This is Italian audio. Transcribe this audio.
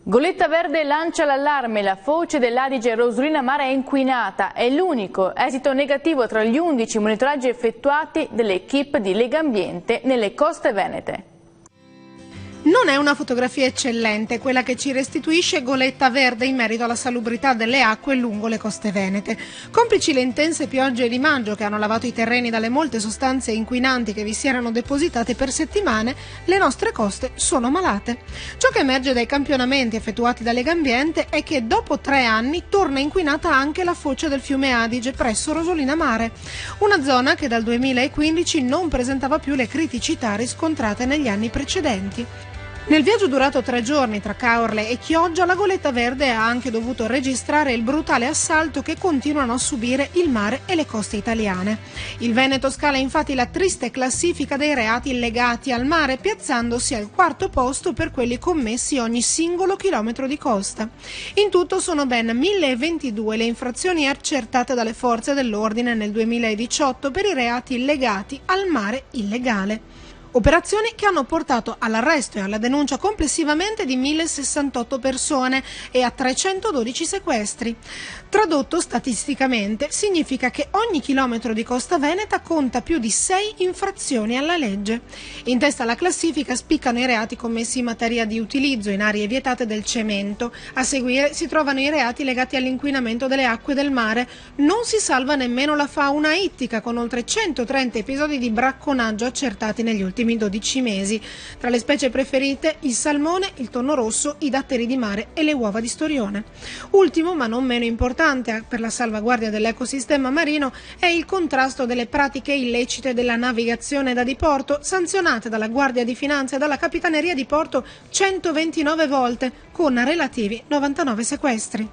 Goletta Verde lancia l'allarme, la foce dell'Adige Rosolina Mare è inquinata, è l'unico esito negativo tra gli 11 monitoraggi effettuati dell'equipe di Legambiente nelle coste venete. Non è una fotografia eccellente quella che ci restituisce Goletta Verde in merito alla salubrità delle acque lungo le coste venete. Complici le intense piogge di maggio che hanno lavato i terreni dalle molte sostanze inquinanti che vi si erano depositate per settimane, le nostre coste sono malate. Ciò che emerge dai campionamenti effettuati da Legambiente è che dopo 3 anni torna inquinata anche la foce del fiume Adige presso Rosolina Mare, una zona che dal 2015 non presentava più le criticità riscontrate negli anni precedenti. Nel viaggio durato 3 giorni tra Caorle e Chioggia, la Goletta Verde ha anche dovuto registrare il brutale assalto che continuano a subire il mare e le coste italiane. Il Veneto scala infatti la triste classifica dei reati legati al mare, piazzandosi al 4° posto per quelli commessi ogni singolo chilometro di costa. In tutto sono ben 1022 le infrazioni accertate dalle forze dell'ordine nel 2018 per i reati legati al mare illegale. Operazioni che hanno portato all'arresto e alla denuncia complessivamente di 1068 persone e a 312 sequestri. Tradotto statisticamente, significa che ogni chilometro di costa veneta conta più di 6 infrazioni alla legge. In testa alla classifica spiccano i reati commessi in materia di utilizzo in aree vietate del cemento. A seguire si trovano i reati legati all'inquinamento delle acque del mare. Non si salva nemmeno la fauna ittica, con oltre 130 episodi di bracconaggio accertati negli ultimi 12 mesi. Tra le specie preferite il salmone, il tonno rosso, i datteri di mare e le uova di storione. Ultimo, ma non meno importante per la salvaguardia dell'ecosistema marino, è il contrasto delle pratiche illecite della navigazione da diporto, sanzionate dalla Guardia di Finanza e dalla Capitaneria di Porto 129 volte, con relativi 99 sequestri.